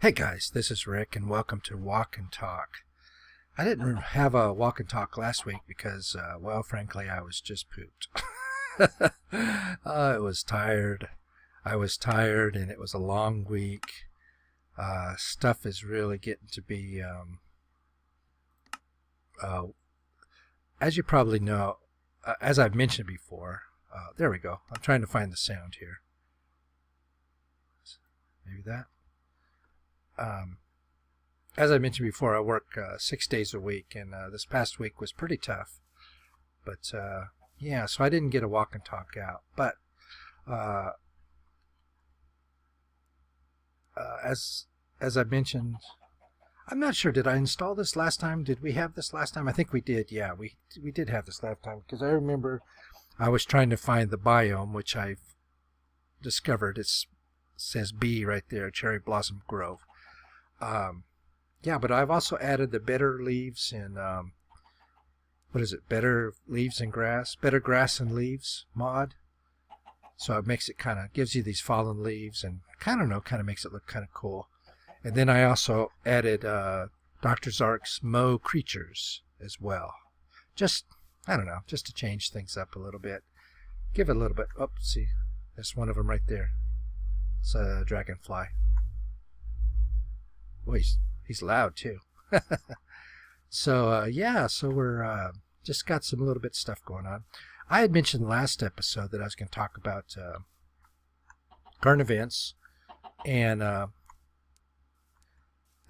Hey guys, this is Rick and welcome to Walk and Talk. I didn't have a walk and talk last week because, well, frankly, I was just pooped. I was tired. I was tired and it was a long week. Stuff is really getting to be, as you probably know, as I've mentioned before, there we go. I'm trying to find the sound here. Maybe that. As I mentioned before, I work 6 days a week, and this past week was pretty tough. But yeah, so I didn't get a walk and talk out. But as I mentioned, I'm not sure. Did I install this last time? Did we have this last time? I think we did. Yeah, we did have this last time because I remember I was trying to find the biome, which I've discovered. It says B right there, Cherry Blossom Grove. Yeah, but I've also added the better leaves and what is it? Better leaves and grass, better grass and leaves mod. So it makes it kind of gives you these fallen leaves and kind of makes it look kind of cool. And then I also added Dr. Zark's Mo creatures as well. Just I don't know, just to change things up a little bit. Give it a little bit. Oh, see, there's one of them right there. It's a dragonfly. Boy, he's loud too. So yeah, so we're just got some little bit stuff going on. I had mentioned last episode that I was going to talk about current events, and the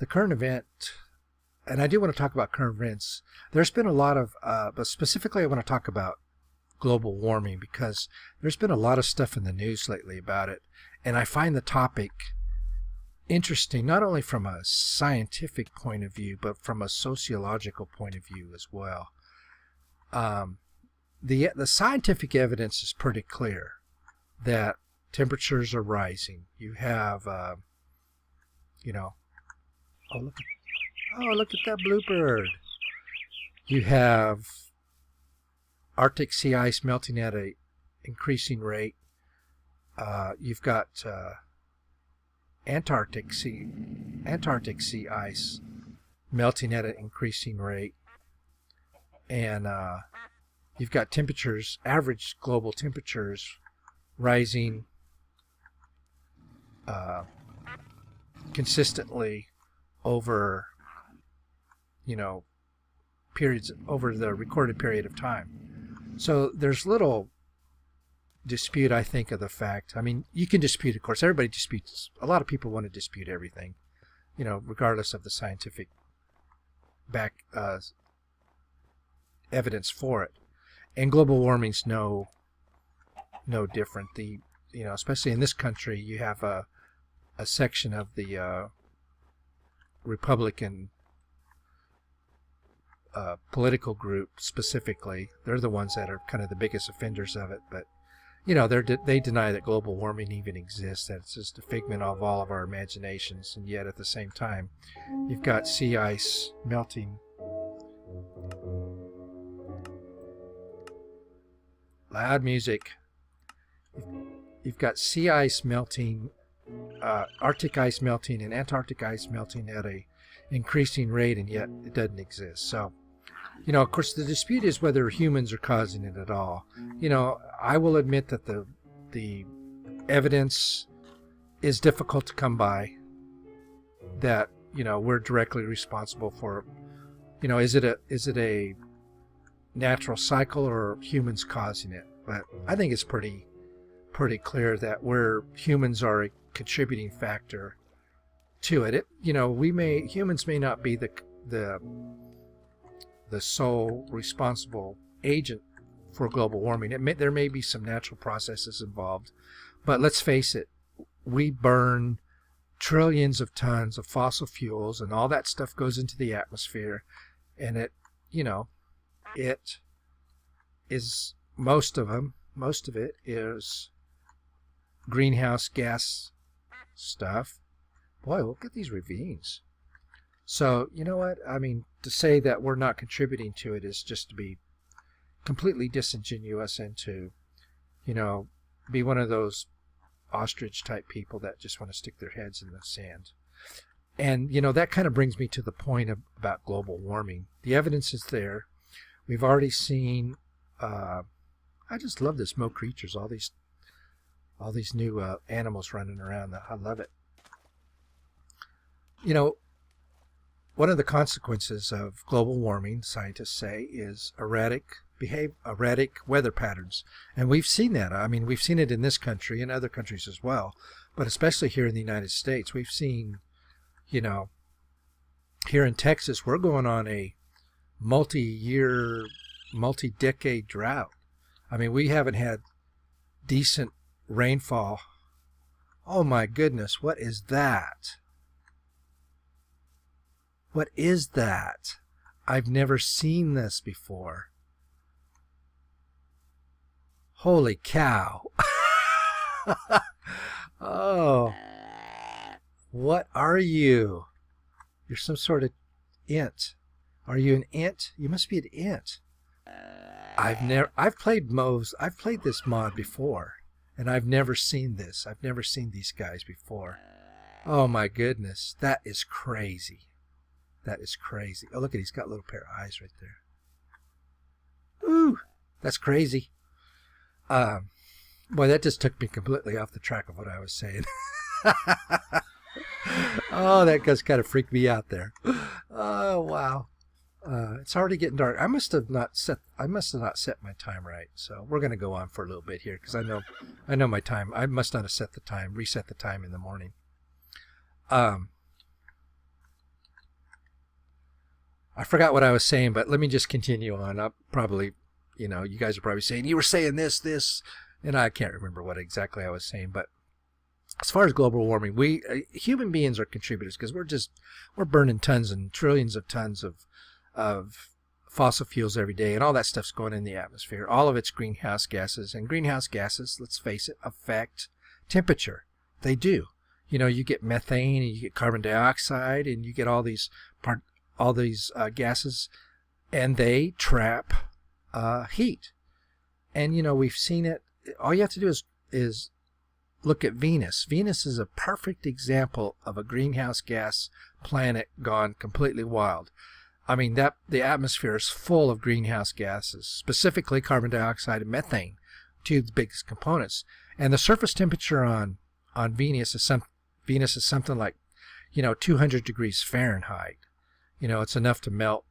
current event, and I do want to talk about current events. There's been a lot of, but specifically I want to talk about global warming because there's been a lot of stuff in the news lately about it, and I find the topic interesting not only from a scientific point of view but from a sociological point of view as well. The scientific evidence is pretty clear that temperatures are rising. You have oh look at that bluebird. You have Arctic sea ice melting at a increasing rate. You've got Antarctic sea ice melting at an increasing rate, and you've got temperatures, average global temperatures, rising consistently over periods over the recorded period of time. So there's little dispute, I think, of the fact. I mean, you can dispute, of course. Everybody disputes. A lot of people want to dispute everything, regardless of the scientific evidence for it. And global warming's no different. Especially in this country, you have a section of the Republican political group specifically. They're the ones that are kind of the biggest offenders of it, but they deny that global warming even exists, that it's just a figment of all of our imaginations, and yet at the same time, you've got sea ice melting. Loud music. You've got sea ice melting, Arctic ice melting, and Antarctic ice melting at a increasing rate, and yet it doesn't exist. So, of course, the dispute is whether humans are causing it at all. I will admit that the evidence is difficult to come by, that, we're directly responsible for, is it a natural cycle or humans causing it? But I think it's pretty clear that humans are a contributing factor to it. Humans may not be the sole responsible agent for global warming. There may be some natural processes involved, but let's face it, we burn trillions of tons of fossil fuels, and all that stuff goes into the atmosphere, and it is most of it is greenhouse gas stuff. Boy, look at these ravines. So, you know what? I mean, to say that we're not contributing to it is just to be completely disingenuous and to, be one of those ostrich type people that just want to stick their heads in the sand. And, you know, that kind of brings me to the point about global warming. The evidence is there. We've already seen, I just love this Mo creatures, all these new animals running around. I love it. You know, one of the consequences of global warming, scientists say, is erratic weather patterns. And we've seen that. I mean, we've seen it in this country and other countries as well. But especially here in the United States, we've seen, you know, here in Texas, we're going on a multi-year, multi-decade drought. I mean, we haven't had decent rainfall. Oh my goodness, what is that? What is that? I've never seen this before. Holy cow. Oh. What are you? You're some sort of int. Are you an int? You must be an int. I've played this mod before, and I've never seen this. I've never seen these guys before. Oh my goodness. That is crazy. That is crazy. Oh, look at, he's got a little pair of eyes right there. Ooh, that's crazy. Boy, that just took me completely off the track of what I was saying. Oh, that just kind of freaked me out there. Oh, wow. It's already getting dark. I must have not set my time right. So we're going to go on for a little bit here because I know my time. I must not have reset the time in the morning. I forgot what I was saying, but let me just continue on. I'll probably, you know, you guys are probably saying, you were saying this, and I can't remember what exactly I was saying. But as far as global warming, we human beings are contributors because we're burning tons and trillions of tons of fossil fuels every day, and all that stuff's going in the atmosphere. All of it's greenhouse gases, and greenhouse gases, let's face it, affect temperature. They do. You know, you get methane, and you get carbon dioxide, and you get all these gases, and they trap heat. And, you know, we've seen it. All you have to do is look at Venus. Venus is a perfect example of a greenhouse gas planet gone completely wild. I mean, the atmosphere is full of greenhouse gases, specifically carbon dioxide and methane, two of the biggest components. And the surface temperature on Venus is something like, you know, 200 degrees Fahrenheit. You know, it's enough to melt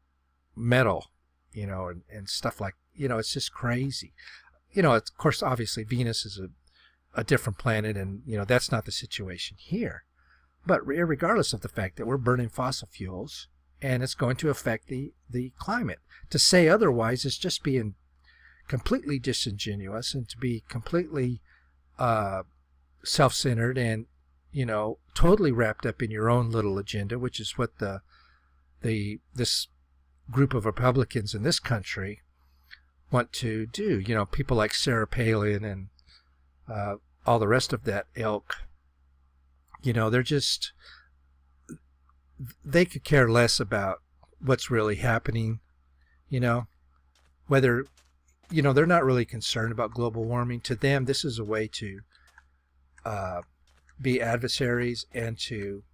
metal, you know, and stuff like, you know, it's just crazy. You know, of course, obviously Venus is a different planet, and, you know, that's not the situation here. But regardless of the fact that we're burning fossil fuels, and it's going to affect the climate. To say otherwise is just being completely disingenuous and to be completely self-centered and, you know, totally wrapped up in your own little agenda, which is what this group of Republicans in this country want to do. You know, people like Sarah Palin and all the rest of that ilk, you know, they could care less about what's really happening, you know, whether, you know, they're not really concerned about global warming. To them, this is a way to be adversaries and to,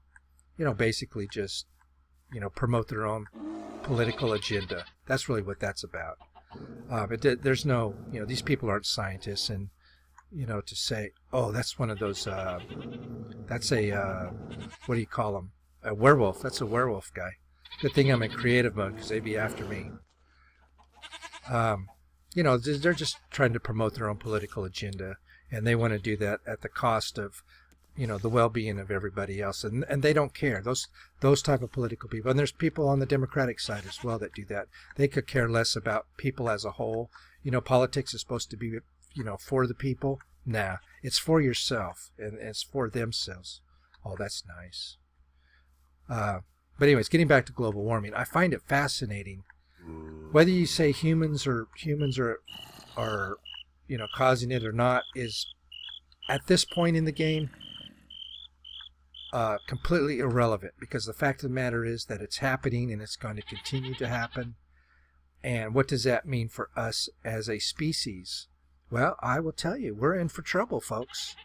you know, basically just, you know, promote their own political agenda. That's really what that's about. But there's no, you know, these people aren't scientists, and, you know, to say, oh, that's one of those, that's a, what do you call them? A werewolf. That's a werewolf guy. Good thing I'm in creative mode because they'd be after me. You know, they're just trying to promote their own political agenda, and they want to do that at the cost of, you know, the well-being of everybody else, and they don't care. Those type of political people, and there's people on the Democratic side as well that do that. They could care less about people as a whole. You know, politics is supposed to be, you know, for the people. Nah, it's for yourself, and it's for themselves. Oh, that's nice. But anyways, getting back to global warming, I find it fascinating. Whether you say humans are you know, causing it or not is, at this point in the game, completely irrelevant, because the fact of the matter is that it's happening and it's going to continue to happen. And what does that mean for us as a species? Well, I will tell you, we're in for trouble, folks.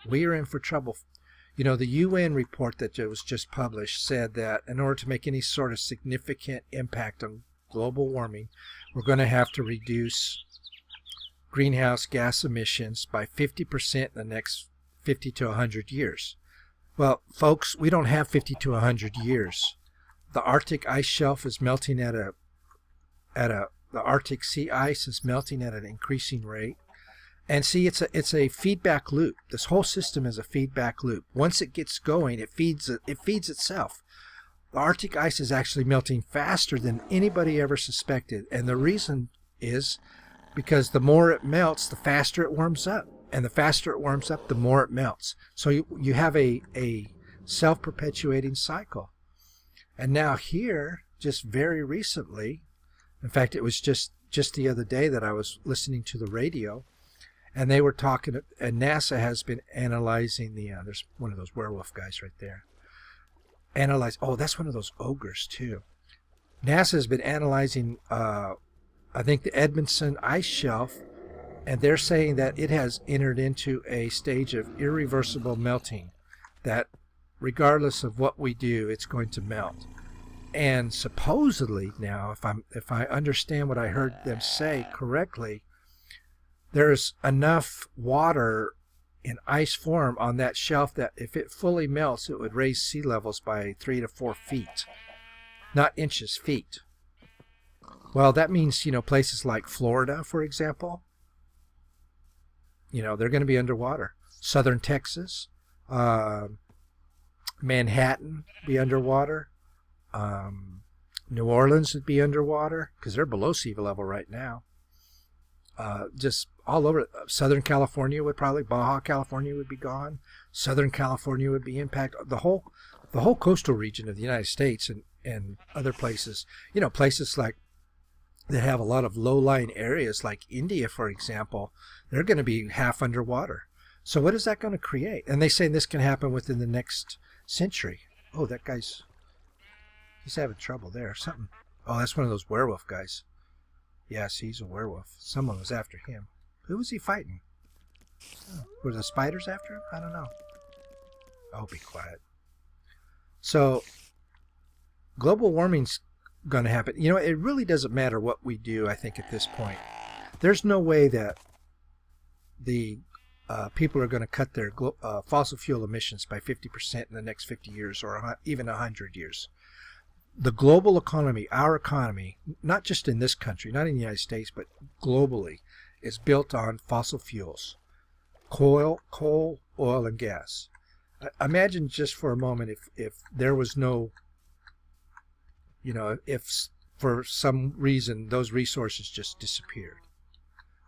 We are in for trouble. You know, the UN report that was just published said that in order to make any sort of significant impact on global warming, we're going to have to reduce greenhouse gas emissions by 50% in the next 50 to 100 years. Well, folks, we don't have 50 to 100 years. The Arctic ice shelf is melting the Arctic sea ice is melting at an increasing rate. And see, it's a feedback loop. This whole system is a feedback loop. Once it gets going, it feeds itself. The Arctic ice is actually melting faster than anybody ever suspected. And the reason is because the more it melts, the faster it warms up. And the faster it warms up, the more it melts. So you have a self-perpetuating cycle. And now here, just very recently, in fact, it was just the other day that I was listening to the radio, and they were talking, and NASA has been analyzing there's one of those werewolf guys right there. Oh, that's one of those ogres too. NASA has been analyzing, I think, the Edmondson ice shelf, and they're saying that it has entered into a stage of irreversible melting, that regardless of what we do, it's going to melt. And supposedly now, if I understand what I heard them say correctly, there's enough water in ice form on that shelf that if it fully melts, it would raise sea levels by 3 to 4 feet, not inches, feet. Well, that means, places like Florida, for example, they're going to be underwater. Southern Texas, Manhattan be underwater. New Orleans would be underwater because they're below sea level right now. Just all over. Southern California Baja California would be gone. Southern California would be impacted. The whole coastal region of the United States and other places. Places like that have a lot of low-lying areas like India, for example, they're going to be half underwater. So what is that going to create? And they say this can happen within the next century. Oh, that guy's... he's having trouble there. Something. Oh, that's one of those werewolf guys. Yes, he's a werewolf. Someone was after him. Who was he fighting? Oh, were the spiders after him? I don't know. Oh, be quiet. So, global warming's going to happen. It really doesn't matter what we do, I think, at this point. There's no way that the people are going to cut their fossil fuel emissions by 50% in the next 50 years or even 100 years. The global economy, our economy, not just in this country, not in the United States, but globally, is built on fossil fuels, coal, oil, and gas. Imagine just for a moment if there was no, if for some reason those resources just disappeared.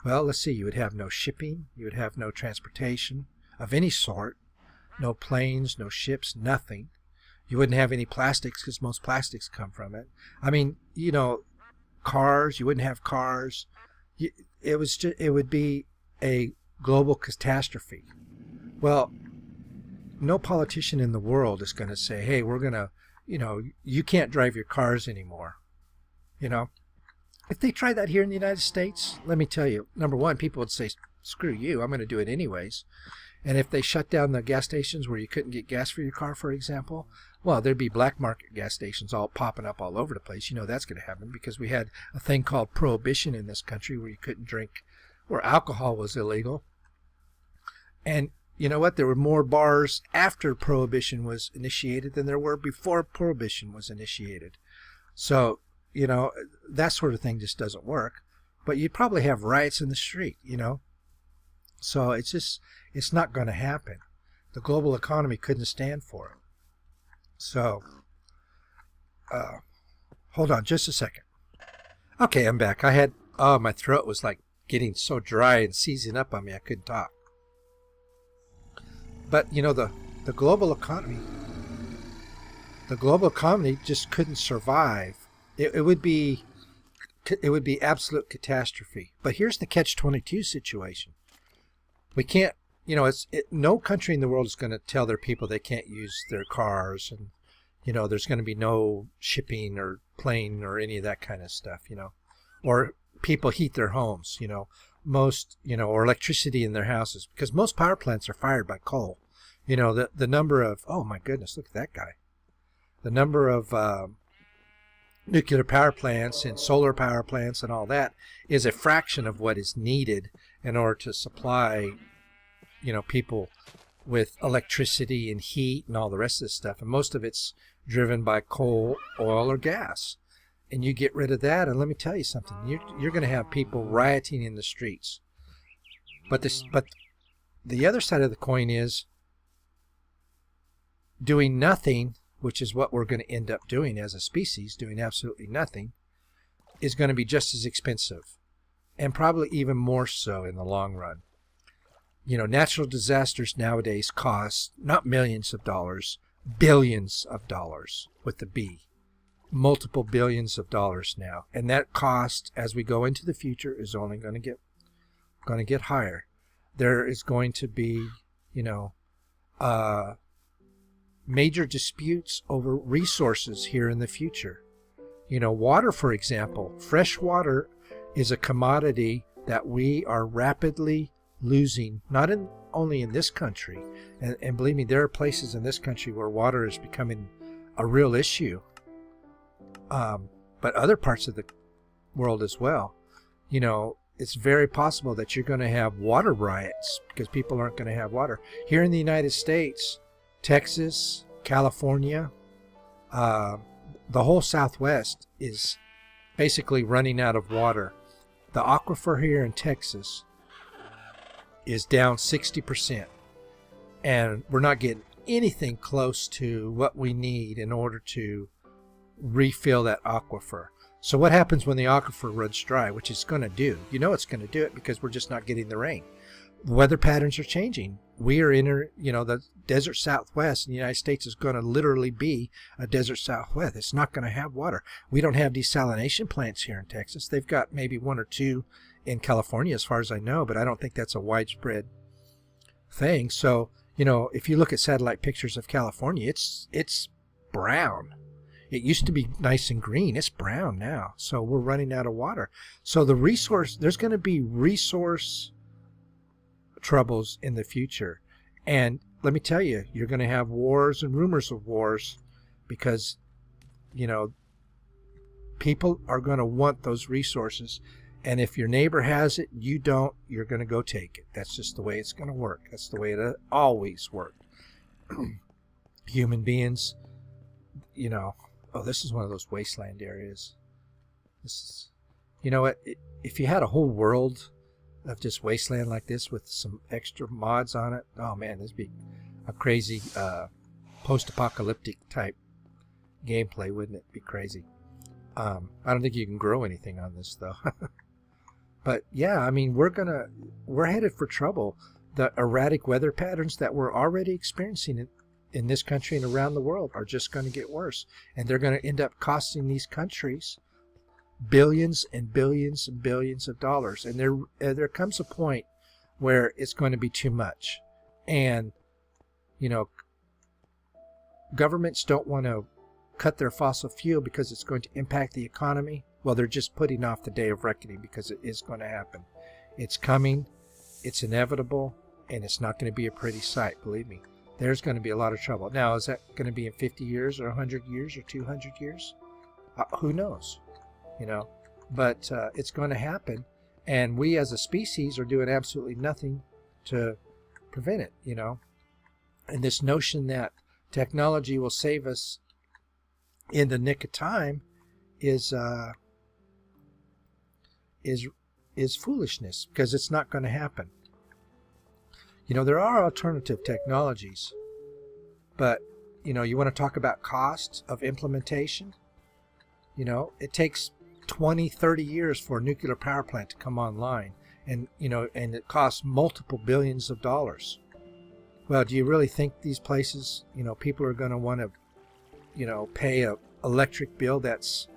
Well, let's see, you would have no shipping, you would have no transportation of any sort, no planes, no ships, nothing. You wouldn't have any plastics because most plastics come from it. I mean, cars, you wouldn't have cars. It would be a global catastrophe. Well, no politician in the world is going to say, hey, we're going to, you can't drive your cars anymore. If they tried that here in the United States, let me tell you, number one, people would say, screw you, I'm going to do it anyways. And if they shut down the gas stations where you couldn't get gas for your car, for example, well, there'd be black market gas stations all popping up all over the place. That's going to happen because we had a thing called prohibition in this country where you couldn't drink, where alcohol was illegal. And you know what? There were more bars after prohibition was initiated than there were before prohibition was initiated. So, that sort of thing just doesn't work. But you'd probably have riots in the street, So it's not going to happen. The global economy couldn't stand for it. So, hold on just a second. Okay, I'm back. My throat was like getting so dry and seizing up on me I couldn't talk. But, the global economy just couldn't survive. It would be absolute catastrophe. But here's the catch-22 situation. We can't, no country in the world is going to tell their people they can't use their cars, and, there's going to be no shipping or plane or any of that kind of stuff, or people heat their homes, most, or electricity in their houses, because most power plants are fired by coal. The number of, oh my goodness, look at that guy. The number of nuclear power plants and solar power plants and all that is a fraction of what is needed in order to supply, people with electricity and heat and all the rest of this stuff. And most of it's driven by coal, oil, or gas. And you get rid of that, and let me tell you something. You're going to have people rioting in the streets. But the other side of the coin is doing nothing, which is what we're going to end up doing as a species, doing absolutely nothing, is going to be just as expensive, and probably even more so in the long run. Natural disasters nowadays cost not millions of dollars, billions of dollars with the B. Multiple billions of dollars now. And that cost, as we go into the future, is only going to get higher. There is going to be, major disputes over resources here in the future. Water, for example. Fresh water is a commodity that we are rapidly losing, not only in this country. And believe me, there are places in this country where water is becoming a real issue. But other parts of the world as well. It's very possible that you're going to have water riots because people aren't going to have water. Here in the United States, Texas, California, the whole Southwest is basically running out of water. The aquifer here in Texas is down 60%. And we're not getting anything close to what we need in order to refill that aquifer. So what happens when the aquifer runs dry, which it's going to do? It's going to do it because we're just not getting the rain. The weather patterns are changing. We are in, the desert Southwest in the United States is going to literally be a desert Southwest. It's not going to have water. We don't have desalination plants here in Texas. They've got maybe one or two in California as far as I know, but I don't think that's a widespread thing. So, if you look at satellite pictures of California, it's brown. It used to be nice and green. It's brown now. So we're running out of water. So there's going to be resource troubles in the future. And let me tell you, you're going to have wars and rumors of wars because, people are going to want those resources. And if your neighbor has it, you don't, you're going to go take it. That's just the way it's going to work. That's the way it always worked. Human beings, this is one of those wasteland areas. This is, if you had a whole world of just wasteland like this with some extra mods on it, oh man, this would be a crazy post-apocalyptic type gameplay, wouldn't it? Be crazy. I don't think you can grow anything on this though. But yeah, I mean, we're headed for trouble. The erratic weather patterns that we're already experiencing in this country and around the world are just going to get worse, and they're going to end up costing these countries billions and billions and billions of dollars. And there comes a point where it's going to be too much, and governments don't want to cut their fossil fuel because it's going to impact the economy. Well, they're just putting off the day of reckoning because it is going to happen. It's coming, it's inevitable, and it's not going to be a pretty sight, believe me. There's going to be a lot of trouble. Now, is that going to be in 50 years or 100 years or 200 years? Who knows? But it's going to happen, and we as a species are doing absolutely nothing to prevent it, And this notion that technology will save us in the nick of time is foolishness, because it's not going to happen. There are alternative technologies, but you want to talk about costs of implementation. It takes 20, 30 years for a nuclear power plant to come online, and it costs multiple billions of dollars. Well, do you really think these places, people are going to want to pay a electric bill that's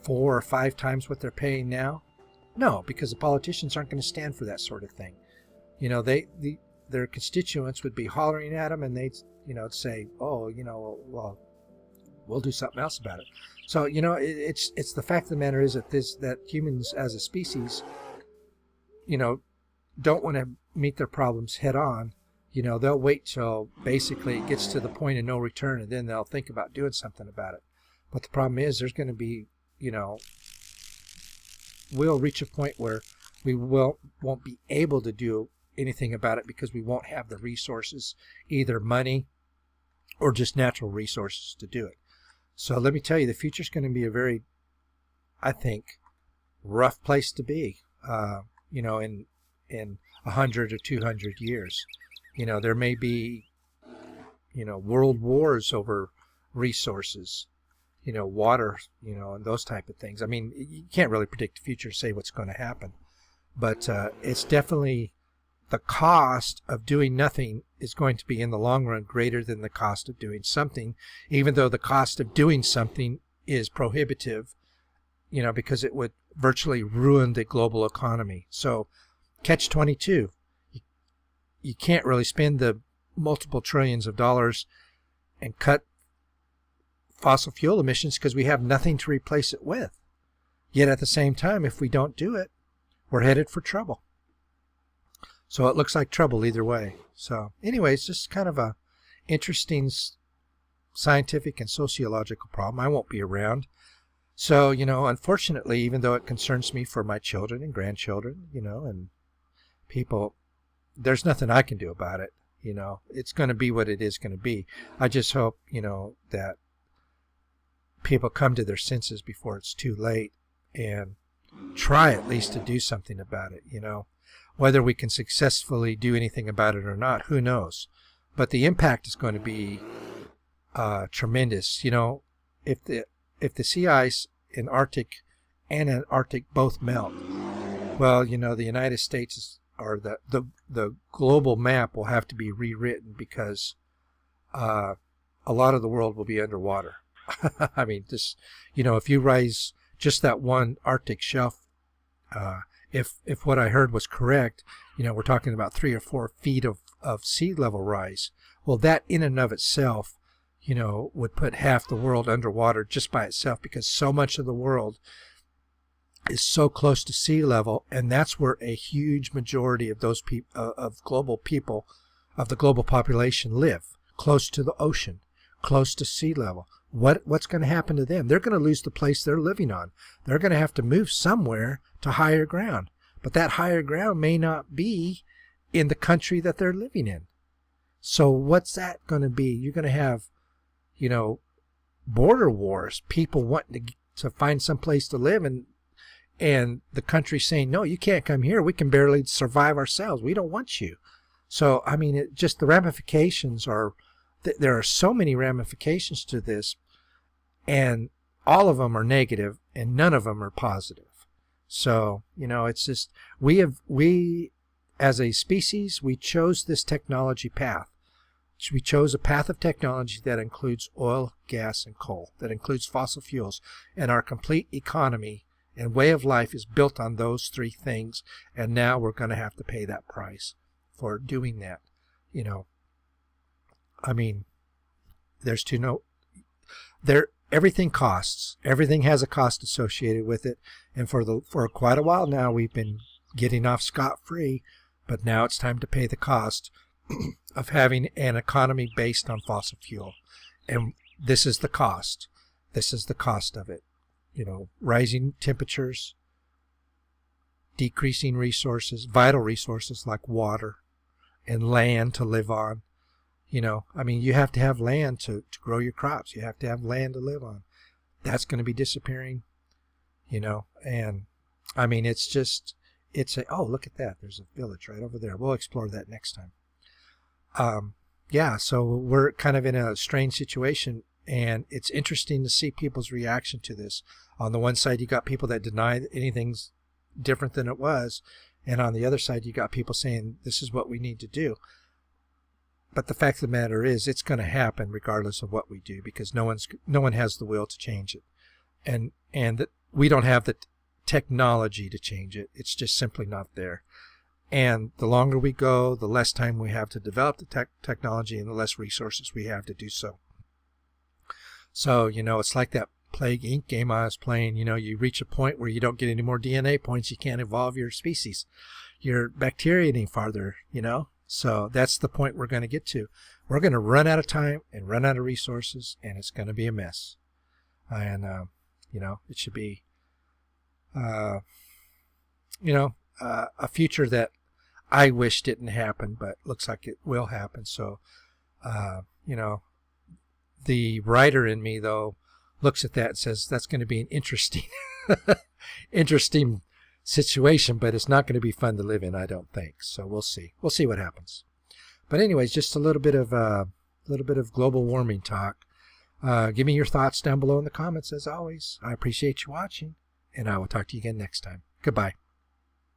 4 or 5 times what they're paying now? No, because the politicians aren't going to stand for that sort of thing. Their constituents would be hollering at them, and they'd say, oh, well, we'll do something else about it. So it's the fact of the matter is that humans as a species don't want to meet their problems head on, They'll wait till basically it gets to the point of no return, and then they'll think about doing something about it. But the problem is there's going to be, we'll reach a point where we won't be able to do anything about it because we won't have the resources, either money or just natural resources to do it. So let me tell you, the future is going to be a very, I think, rough place to be, in 100 or 200 years. There may be, world wars over resources, water, and those type of things. I mean, you can't really predict the future, say what's going to happen. But it's definitely the cost of doing nothing is going to be in the long run greater than the cost of doing something, even though the cost of doing something is prohibitive, because it would virtually ruin the global economy. So catch-22, you can't really spend the multiple trillions of dollars and cut fossil fuel emissions because we have nothing to replace it with. Yet at the same time, if we don't do it, we're headed for trouble. So it looks like trouble either way. So anyways, just kind of a interesting scientific and sociological problem. I won't be around. So, unfortunately, even though it concerns me for my children and grandchildren, and people, there's nothing I can do about it. It's going to be what it is going to be. I just hope, that people come to their senses before it's too late and try at least to do something about it. Whether we can successfully do anything about it or not, who knows? But the impact is going to be tremendous. If the sea ice in Arctic and Antarctic both melt, well, the United States or the global map will have to be rewritten because a lot of the world will be underwater. I mean, if you raise just that one Arctic shelf, if what I heard was correct, we're talking about 3 or 4 feet of sea level rise. Well, that in and of itself, would put half the world underwater just by itself, because so much of the world is so close to sea level, and that's where a huge majority of those people, of the global population live, close to the ocean, close to sea level. What's going to happen to them? They're going to lose the place they're living on. They're going to have to move somewhere to higher ground. But that higher ground may not be in the country that they're living in. So what's that going to be? You're going to have, border wars, people wanting to find some place to live, and the country saying, no, you can't come here. We can barely survive ourselves. We don't want you. So, I mean, just the ramifications are, there are so many ramifications to this, and all of them are negative and none of them are positive. So, it's just, we as a species, we chose this technology path. We chose a path of technology that includes oil, gas, and coal, that includes fossil fuels, and our complete economy and way of life is built on those 3 things, and now we're going to have to pay that price for doing that. I mean, everything costs. Everything has a cost associated with it, and for quite a while now we've been getting off scot-free, but now it's time to pay the cost of having an economy based on fossil fuel. And this is the cost. This is the cost of it. Rising temperatures, decreasing resources, vital resources like water and land to live on. I mean, you have to have land to grow your crops. You have to have land to live on. That's going to be disappearing, and I mean, oh, look at that. There's a village right over there. We'll explore that next time. So we're kind of in a strange situation, and it's interesting to see people's reaction to this. On the one side, you got people that deny that anything's different than it was, and on the other side, you got people saying this is what we need to do. But the fact of the matter is, it's going to happen regardless of what we do, because no one has the will to change it, and that we don't have the technology to change it. It's just simply not there. And the longer we go, the less time we have to develop the technology, and the less resources we have to do so. So, it's like that Plague Inc. game I was playing. You reach a point where you don't get any more DNA points. You can't evolve your species, your bacteria any farther, So that's the point we're going to get to. We're going to run out of time and run out of resources, and it's going to be a mess. And, it should be, a future that I wish didn't happen, but looks like it will happen. So, the writer in me, though, looks at that and says that's going to be an interesting, interesting situation, but it's not going to be fun to live in, I don't think. So we'll see. We'll see what happens. But anyways, just a little bit of global warming talk. Give me your thoughts down below in the comments, as always. I appreciate you watching, and I will talk to you again next time. Goodbye.